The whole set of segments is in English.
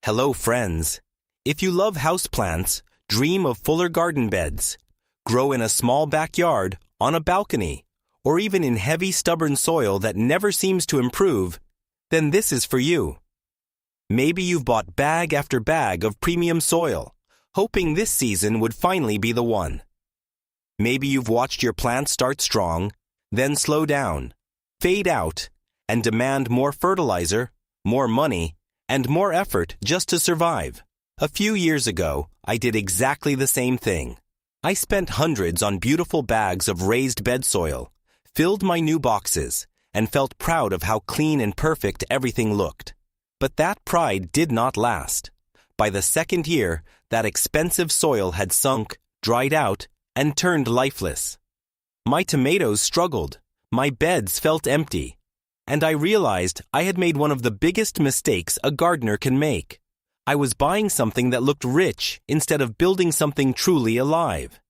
Hello, friends. If you love houseplants, dream of fuller garden beds. Grow in a small backyard, on a balcony, or even in heavy, stubborn soil that never seems to improve, then this is for you. Maybe you've bought bag after bag of premium soil, hoping this season would finally be the one. Maybe you've watched your plants start strong, then slow down, fade out, and demand more fertilizer, more money, and more effort just to survive. A few years ago, I did exactly the same thing. I spent hundreds on beautiful bags of raised bed soil, filled my new boxes, and felt proud of how clean and perfect everything looked. But that pride did not last. By the second year, that expensive soil had sunk, dried out, and turned lifeless. My tomatoes struggled, my beds felt empty, and I realized I had made one of the biggest mistakes a gardener can make. I was buying something that looked rich instead of building something truly alive.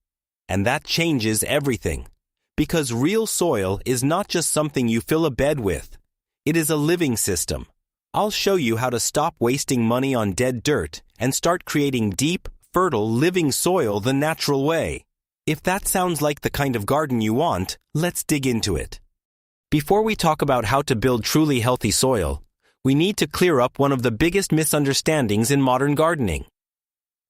And that changes everything. Because real soil is not just something you fill a bed with. It is a living system. I'll show you how to stop wasting money on dead dirt and start creating deep, fertile, living soil the natural way. If that sounds like the kind of garden you want, let's dig into it. Before we talk about how to build truly healthy soil, we need to clear up one of the biggest misunderstandings in modern gardening.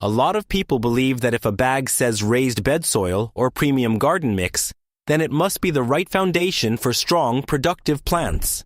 A lot of people believe that if a bag says raised bed soil or premium garden mix, then it must be the right foundation for strong, productive plants.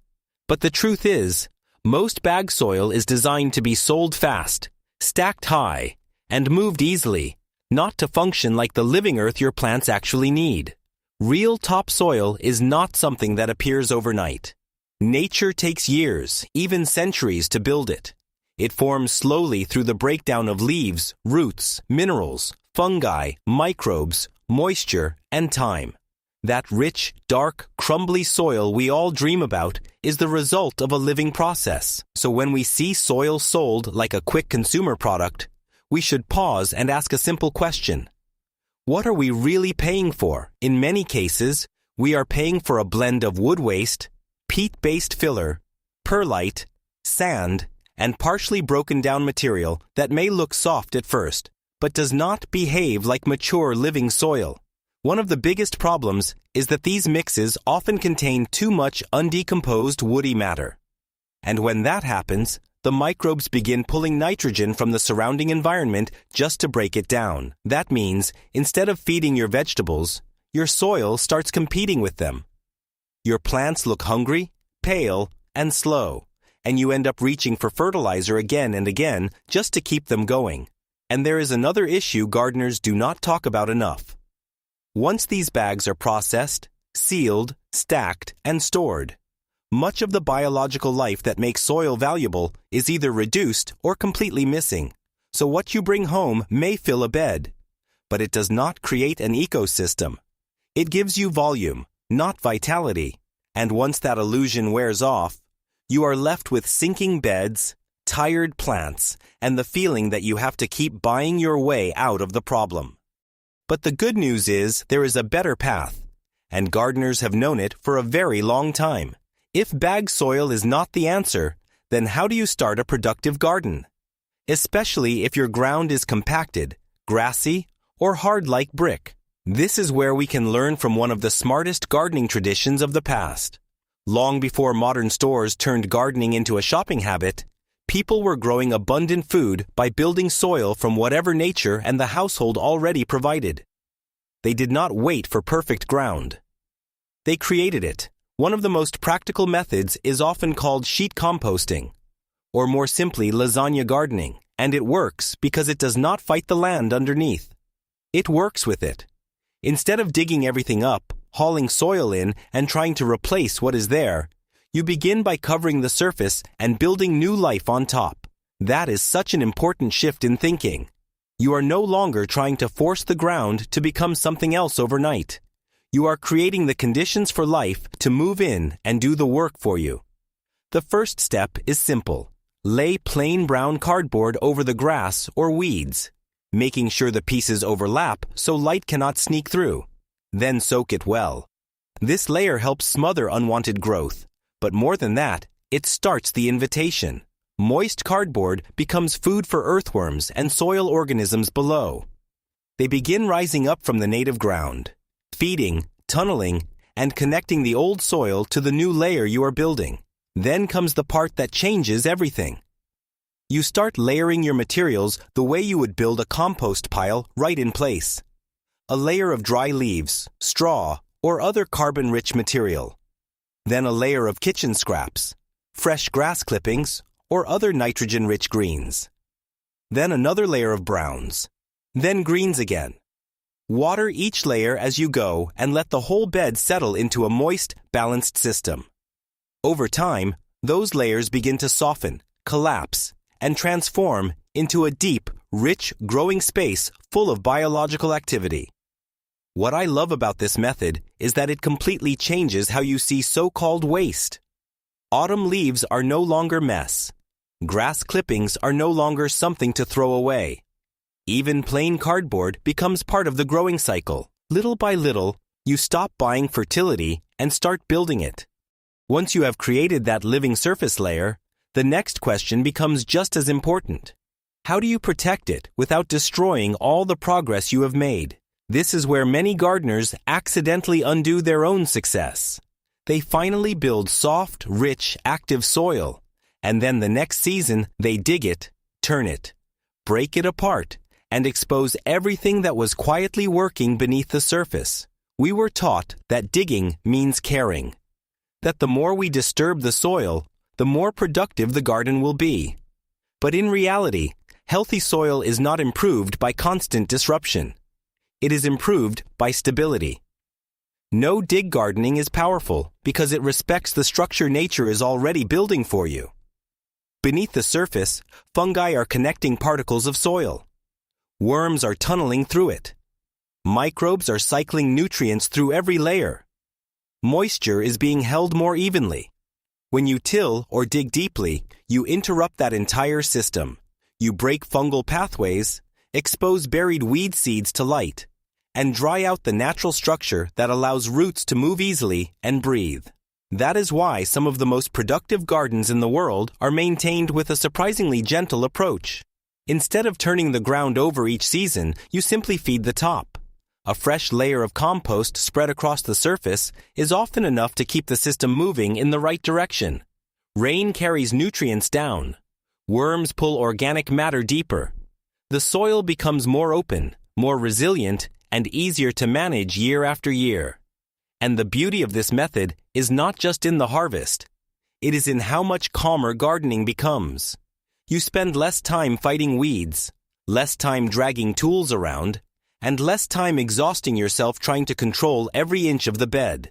But the truth is, most bag soil is designed to be sold fast, stacked high, and moved easily, not to function like the living earth your plants actually need. Real topsoil is not something that appears overnight. Nature takes years, even centuries, to build it. It forms slowly through the breakdown of leaves, roots, minerals, fungi, microbes, moisture, and time. That rich, dark, crumbly soil we all dream about is the result of a living process. So when we see soil sold like a quick consumer product, we should pause and ask a simple question. What are we really paying for? In many cases, we are paying for a blend of wood waste, peat-based filler, perlite, sand, and partially broken down material that may look soft at first, but does not behave like mature living soil. One of the biggest problems is that these mixes often contain too much undecomposed woody matter. And when that happens, the microbes begin pulling nitrogen from the surrounding environment just to break it down. That means, instead of feeding your vegetables, your soil starts competing with them. Your plants look hungry, pale, and slow, and you end up reaching for fertilizer again and again just to keep them going. And there is another issue gardeners do not talk about enough. Once these bags are processed, sealed, stacked, and stored, much of the biological life that makes soil valuable is either reduced or completely missing. So what you bring home may fill a bed, but it does not create an ecosystem. It gives you volume, not vitality. And once that illusion wears off, you are left with sinking beds, tired plants, and the feeling that you have to keep buying your way out of the problem. But the good news is there is a better path, and gardeners have known it for a very long time. If bag soil is not the answer, then how do you start a productive garden? Especially if your ground is compacted, grassy, or hard like brick. This is where we can learn from one of the smartest gardening traditions of the past. Long before modern stores turned gardening into a shopping habit, people were growing abundant food by building soil from whatever nature and the household already provided. They did not wait for perfect ground. They created it. One of the most practical methods is often called sheet composting, or more simply lasagna gardening, and it works because it does not fight the land underneath. It works with it. Instead of digging everything up, hauling soil in, and trying to replace what is there, you begin by covering the surface and building new life on top. That is such an important shift in thinking. You are no longer trying to force the ground to become something else overnight. You are creating the conditions for life to move in and do the work for you. The first step is simple. Lay plain brown cardboard over the grass or weeds, making sure the pieces overlap so light cannot sneak through. Then soak it well. This layer helps smother unwanted growth. But more than that, it starts the invitation. Moist cardboard becomes food for earthworms and soil organisms below. They begin rising up from the native ground, feeding, tunneling, and connecting the old soil to the new layer you are building. Then comes the part that changes everything. You start layering your materials the way you would build a compost pile right in place. A layer of dry leaves, straw, or other carbon-rich material. Then a layer of kitchen scraps, fresh grass clippings, or other nitrogen-rich greens. Then another layer of browns. Then greens again. Water each layer as you go and let the whole bed settle into a moist, balanced system. Over time, those layers begin to soften, collapse, and transform into a deep, rich, growing space full of biological activity. What I love about this method is that it completely changes how you see so-called waste. Autumn leaves are no longer mess. Grass clippings are no longer something to throw away. Even plain cardboard becomes part of the growing cycle. Little by little, you stop buying fertility and start building it. Once you have created that living surface layer, the next question becomes just as important. How do you protect it without destroying all the progress you have made? This is where many gardeners accidentally undo their own success. They finally build soft, rich, active soil, and then the next season they dig it, turn it, break it apart, and expose everything that was quietly working beneath the surface. We were taught that digging means caring, that the more we disturb the soil, the more productive the garden will be. But in reality, healthy soil is not improved by constant disruption. It is improved by stability. No-dig gardening is powerful because it respects the structure nature is already building for you. Beneath the surface, fungi are connecting particles of soil. Worms are tunneling through it. Microbes are cycling nutrients through every layer. Moisture is being held more evenly. When you till or dig deeply, you interrupt that entire system. You break fungal pathways, expose buried weed seeds to light, and dry out the natural structure that allows roots to move easily and breathe. That is why some of the most productive gardens in the world are maintained with a surprisingly gentle approach. Instead of turning the ground over each season, you simply feed the top. A fresh layer of compost spread across the surface is often enough to keep the system moving in the right direction. Rain carries nutrients down. Worms pull organic matter deeper. The soil becomes more open, more resilient, and easier to manage year after year. And the beauty of this method is not just in the harvest. It is in how much calmer gardening becomes. You spend less time fighting weeds, less time dragging tools around, and less time exhausting yourself trying to control every inch of the bed.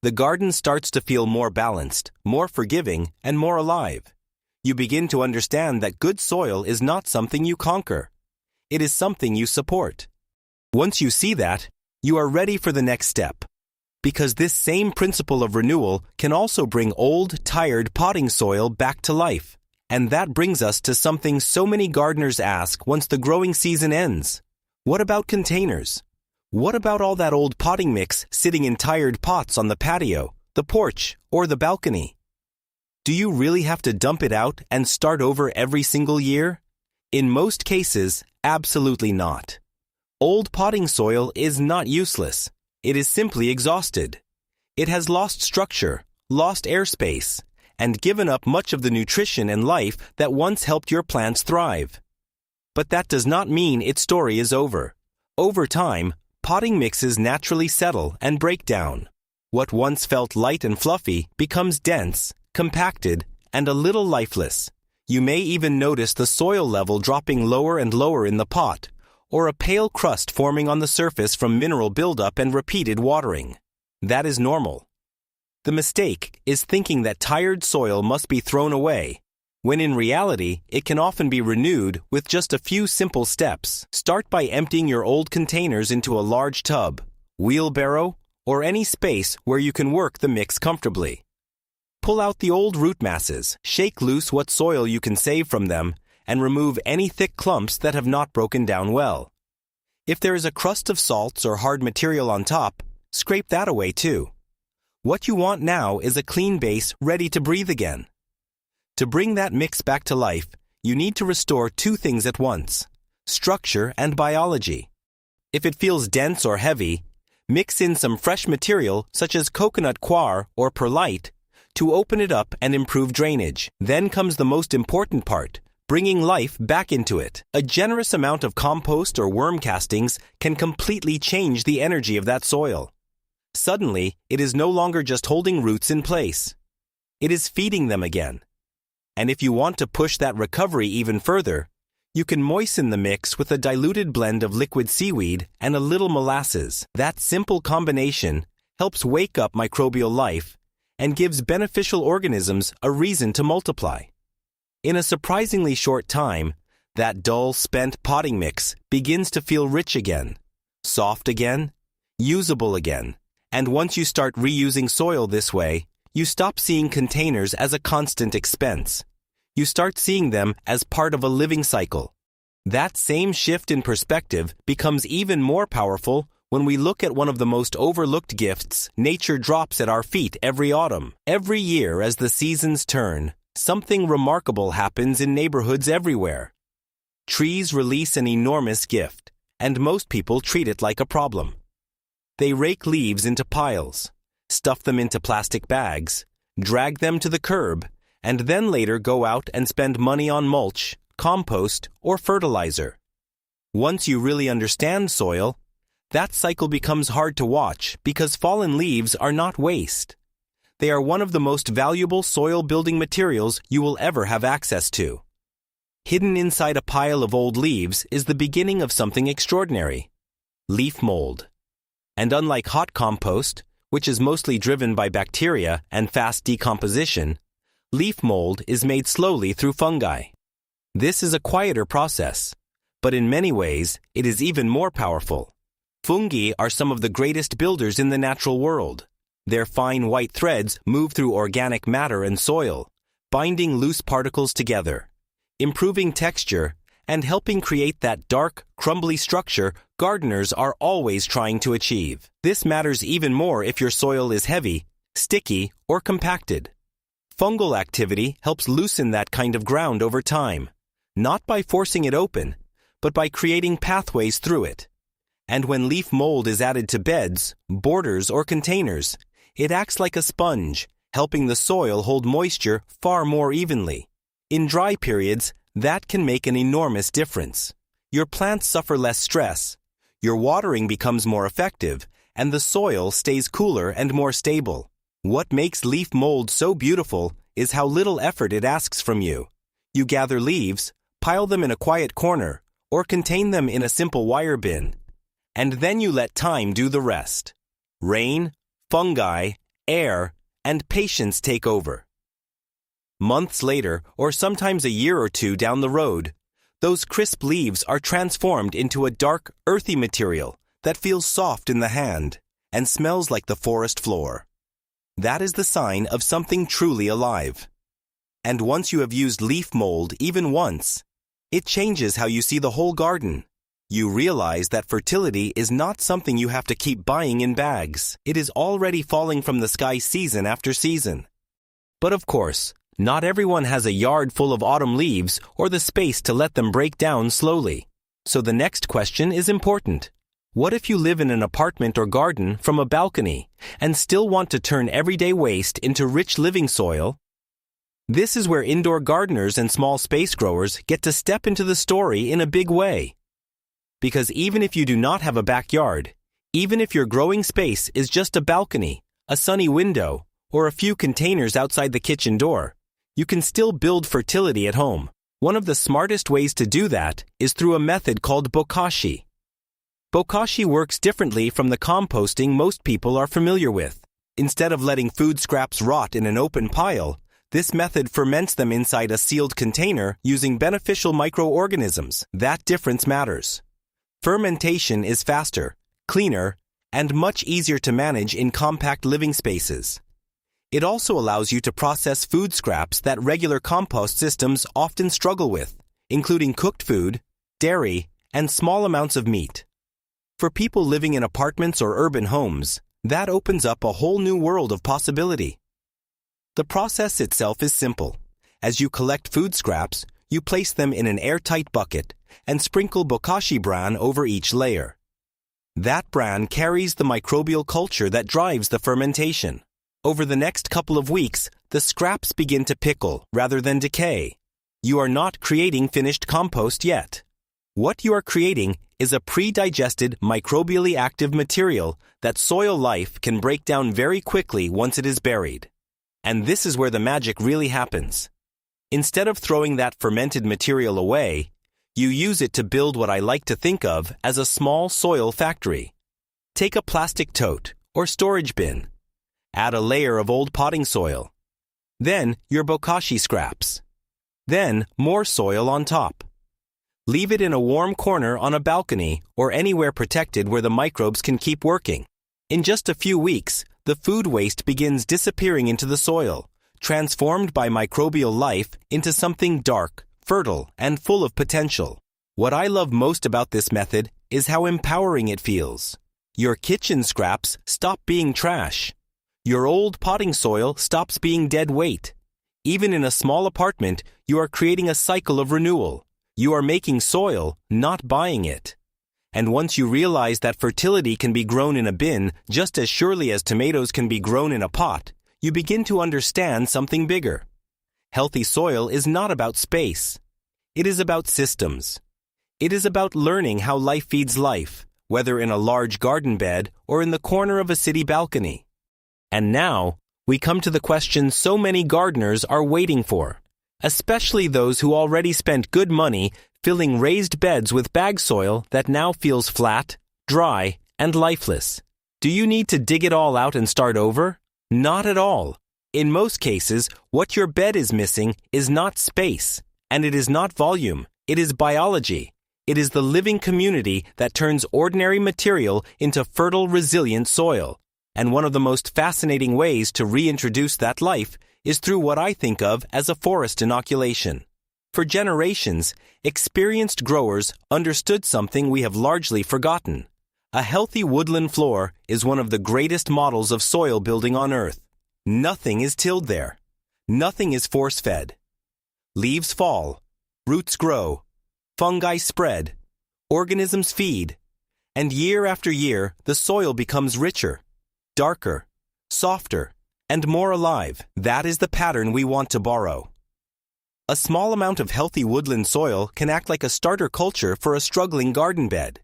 The garden starts to feel more balanced, more forgiving, and more alive. You begin to understand that good soil is not something you conquer. It is something you support. Once you see that, you are ready for the next step. Because this same principle of renewal can also bring old, tired potting soil back to life. And that brings us to something so many gardeners ask once the growing season ends. What about containers? What about all that old potting mix sitting in tired pots on the patio, the porch, or the balcony? Do you really have to dump it out and start over every single year? In most cases, absolutely not. Old potting soil is not useless. It is simply exhausted. It has lost structure, lost airspace, and given up much of the nutrition and life that once helped your plants thrive. But that does not mean its story is over. Over time, potting mixes naturally settle and break down. What once felt light and fluffy becomes dense, compacted, and a little lifeless. You may even notice the soil level dropping lower and lower in the pot, or a pale crust forming on the surface from mineral buildup and repeated watering. That is normal. The mistake is thinking that tired soil must be thrown away, when in reality, it can often be renewed with just a few simple steps. Start by emptying your old containers into a large tub, wheelbarrow, or any space where you can work the mix comfortably. Pull out the old root masses, shake loose what soil you can save from them, and remove any thick clumps that have not broken down well. If there is a crust of salts or hard material on top, scrape that away too. What you want now is a clean base ready to breathe again. To bring that mix back to life, you need to restore two things at once: structure and biology. If it feels dense or heavy, mix in some fresh material such as coconut coir or perlite to open it up and improve drainage. Then comes the most important part: bringing life back into it. A generous amount of compost or worm castings can completely change the energy of that soil. Suddenly, it is no longer just holding roots in place. It is feeding them again. And if you want to push that recovery even further, you can moisten the mix with a diluted blend of liquid seaweed and a little molasses. That simple combination helps wake up microbial life and gives beneficial organisms a reason to multiply. In a surprisingly short time, that dull, spent potting mix begins to feel rich again, soft again, usable again. And once you start reusing soil this way, you stop seeing containers as a constant expense. You start seeing them as part of a living cycle. That same shift in perspective becomes even more powerful when we look at one of the most overlooked gifts nature drops at our feet every autumn. Every year as the seasons turn, something remarkable happens in neighborhoods everywhere. Trees release an enormous gift, and most people treat it like a problem. They rake leaves into piles, stuff them into plastic bags, drag them to the curb, and then later go out and spend money on mulch, compost, or fertilizer. Once you really understand soil, that cycle becomes hard to watch because fallen leaves are not waste. They are one of the most valuable soil-building materials you will ever have access to. Hidden inside a pile of old leaves is the beginning of something extraordinary: leaf mold. And unlike hot compost, which is mostly driven by bacteria and fast decomposition, leaf mold is made slowly through fungi. This is a quieter process, but in many ways, it is even more powerful. Fungi are some of the greatest builders in the natural world. Their fine white threads move through organic matter and soil, binding loose particles together, improving texture, and helping create that dark, crumbly structure gardeners are always trying to achieve. This matters even more if your soil is heavy, sticky, or compacted. Fungal activity helps loosen that kind of ground over time, not by forcing it open, but by creating pathways through it. And when leaf mold is added to beds, borders, or containers, it acts like a sponge, helping the soil hold moisture far more evenly. In dry periods, that can make an enormous difference. Your plants suffer less stress, your watering becomes more effective, and the soil stays cooler and more stable. What makes leaf mold so beautiful is how little effort it asks from you. You gather leaves, pile them in a quiet corner, or contain them in a simple wire bin. And then you let time do the rest. Rain, fungi, air, and patience take over. Months later, or sometimes a year or two down the road, those crisp leaves are transformed into a dark, earthy material that feels soft in the hand and smells like the forest floor. That is the sign of something truly alive. And once you have used leaf mold even once, it changes how you see the whole garden. You realize that fertility is not something you have to keep buying in bags. It is already falling from the sky season after season. But of course, not everyone has a yard full of autumn leaves or the space to let them break down slowly. So the next question is important. What if you live in an apartment or garden from a balcony and still want to turn everyday waste into rich living soil? This is where indoor gardeners and small space growers get to step into the story in a big way. Because even if you do not have a backyard, even if your growing space is just a balcony, a sunny window, or a few containers outside the kitchen door, you can still build fertility at home. One of the smartest ways to do that is through a method called bokashi. Bokashi works differently from the composting most people are familiar with. Instead of letting food scraps rot in an open pile, this method ferments them inside a sealed container using beneficial microorganisms. That difference matters. Fermentation is faster, cleaner, and much easier to manage in compact living spaces. It also allows you to process food scraps that regular compost systems often struggle with, including cooked food, dairy, and small amounts of meat. For people living in apartments or urban homes, that opens up a whole new world of possibility. The process itself is simple. As you collect food scraps, you place them in an airtight bucket and sprinkle bokashi bran over each layer. That bran carries the microbial culture that drives the fermentation. Over the next couple of weeks, the scraps begin to pickle rather than decay. You are not creating finished compost yet. What you are creating is a pre-digested, microbially active material that soil life can break down very quickly once it is buried. And this is where the magic really happens. Instead of throwing that fermented material away, you use it to build what I like to think of as a small soil factory. Take a plastic tote or storage bin. Add a layer of old potting soil. Then your bokashi scraps. Then more soil on top. Leave it in a warm corner on a balcony or anywhere protected where the microbes can keep working. In just a few weeks, the food waste begins disappearing into the soil, transformed by microbial life into something dark, fertile, and full of potential. What I love most about this method is how empowering it feels. Your kitchen scraps stop being trash. Your old potting soil stops being dead weight. Even in a small apartment, you are creating a cycle of renewal. You are making soil, not buying it. And once you realize that fertility can be grown in a bin just as surely as tomatoes can be grown in a pot, you begin to understand something bigger. Healthy soil is not about space. It is about systems. It is about learning how life feeds life, whether in a large garden bed or in the corner of a city balcony. And now, we come to the question so many gardeners are waiting for, especially those who already spent good money filling raised beds with bag soil that now feels flat, dry, and lifeless. Do you need to dig it all out and start over? Not at all. In most cases, what your bed is missing is not space, and it is not volume. It is biology. It is the living community that turns ordinary material into fertile, resilient soil. And one of the most fascinating ways to reintroduce that life is through what I think of as a forest inoculation. For generations, experienced growers understood something we have largely forgotten. A healthy woodland floor is one of the greatest models of soil building on Earth. Nothing is tilled there. Nothing is force-fed. Leaves fall, roots grow, fungi spread, organisms feed, and year after year, the soil becomes richer, darker, softer, and more alive. That is the pattern we want to borrow. A small amount of healthy woodland soil can act like a starter culture for a struggling garden bed.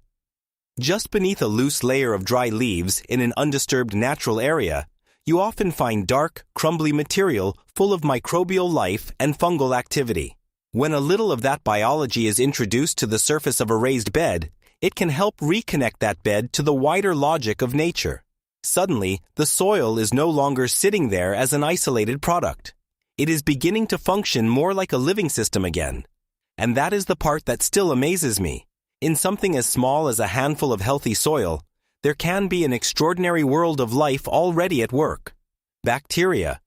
Just beneath a loose layer of dry leaves in an undisturbed natural area, you often find dark, crumbly material full of microbial life and fungal activity. When a little of that biology is introduced to the surface of a raised bed, it can help reconnect that bed to the wider logic of nature. Suddenly, the soil is no longer sitting there as an isolated product. It is beginning to function more like a living system again. And that is the part that still amazes me. In something as small as a handful of healthy soil, there can be an extraordinary world of life already at work. Bacteria,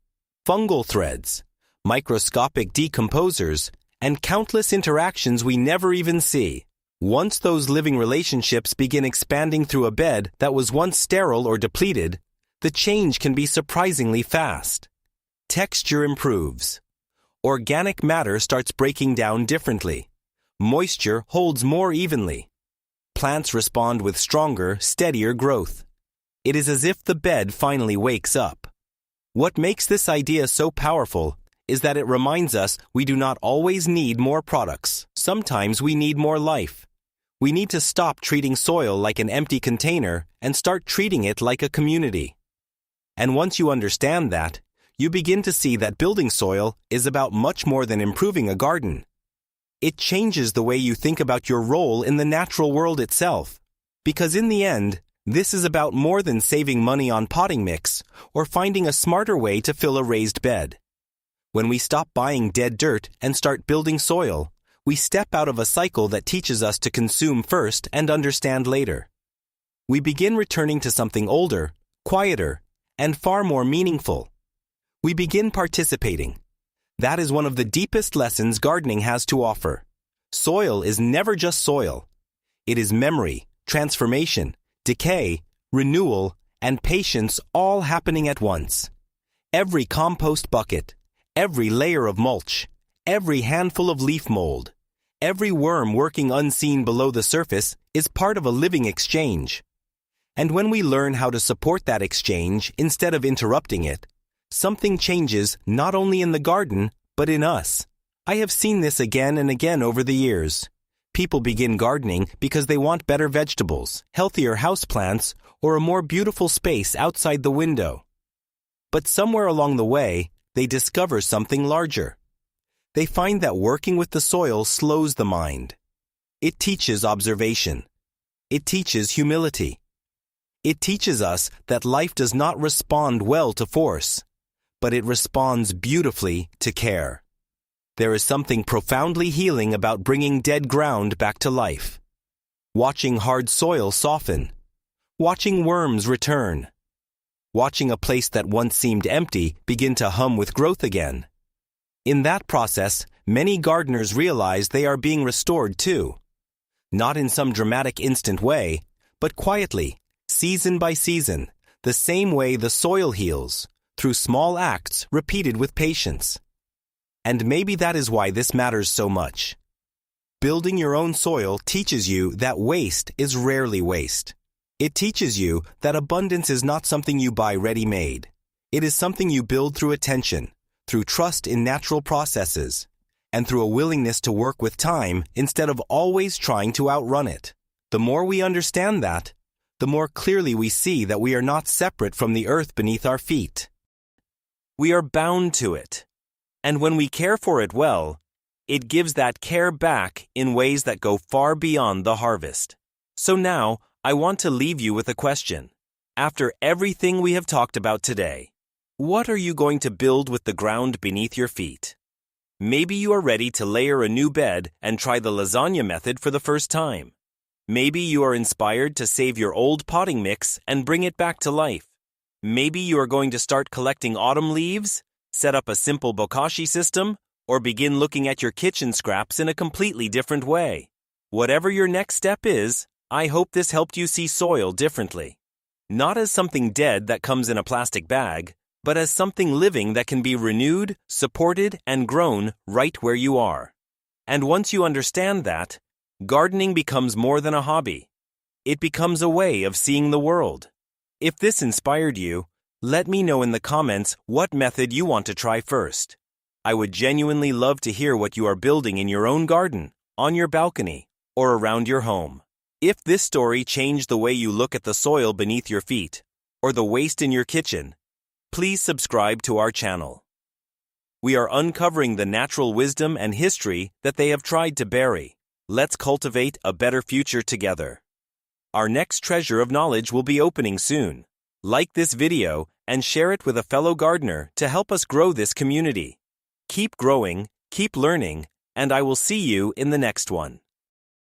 fungal threads, microscopic decomposers, and countless interactions we never even see. Once those living relationships begin expanding through a bed that was once sterile or depleted, the change can be surprisingly fast. Texture improves. Organic matter starts breaking down differently. Moisture holds more evenly. Plants respond with stronger, steadier growth. It is as if the bed finally wakes up. What makes this idea so powerful is that it reminds us we do not always need more products. Sometimes we need more life. We need to stop treating soil like an empty container and start treating it like a community. And once you understand that, you begin to see that building soil is about much more than improving a garden. It changes the way you think about your role in the natural world itself. Because in the end, this is about more than saving money on potting mix or finding a smarter way to fill a raised bed. When we stop buying dead dirt and start building soil, we step out of a cycle that teaches us to consume first and understand later. We begin returning to something older, quieter, and far more meaningful. We begin participating. That is one of the deepest lessons gardening has to offer. Soil is never just soil. It is memory, transformation, decay, renewal, and patience all happening at once. Every compost bucket, every layer of mulch, every handful of leaf mold, every worm working unseen below the surface is part of a living exchange. And when we learn how to support that exchange instead of interrupting it, something changes not only in the garden, but in us. I have seen this again and again over the years. People begin gardening because they want better vegetables, healthier houseplants, or a more beautiful space outside the window. But somewhere along the way, they discover something larger. They find that working with the soil slows the mind. It teaches observation. It teaches humility. It teaches us that life does not respond well to force, but it responds beautifully to care. There is something profoundly healing about bringing dead ground back to life. Watching hard soil soften. Watching worms return. Watching a place that once seemed empty begin to hum with growth again. In that process, many gardeners realize they are being restored too. Not in some dramatic instant way, but quietly, season by season, the same way the soil heals, through small acts repeated with patience. And maybe that is why this matters so much. Building your own soil teaches you that waste is rarely waste. It teaches you that abundance is not something you buy ready-made. It is something you build through attention, through trust in natural processes, and through a willingness to work with time instead of always trying to outrun it. The more we understand that, the more clearly we see that we are not separate from the earth beneath our feet. We are bound to it. And when we care for it well, it gives that care back in ways that go far beyond the harvest. So now, I want to leave you with a question. After everything we have talked about today, what are you going to build with the ground beneath your feet? Maybe you are ready to layer a new bed and try the lasagna method for the first time. Maybe you are inspired to save your old potting mix and bring it back to life. Maybe you are going to start collecting autumn leaves, set up a simple bokashi system, or begin looking at your kitchen scraps in a completely different way. Whatever your next step is, I hope this helped you see soil differently. Not as something dead that comes in a plastic bag, but as something living that can be renewed, supported, and grown right where you are. And once you understand that, gardening becomes more than a hobby. It becomes a way of seeing the world. If this inspired you, let me know in the comments what method you want to try first. I would genuinely love to hear what you are building in your own garden, on your balcony, or around your home. If this story changed the way you look at the soil beneath your feet, or the waste in your kitchen, please subscribe to our channel. We are uncovering the natural wisdom and history that they have tried to bury. Let's cultivate a better future together. Our next treasure of knowledge will be opening soon. Like this video and share it with a fellow gardener to help us grow this community. Keep growing, keep learning, and I will see you in the next one.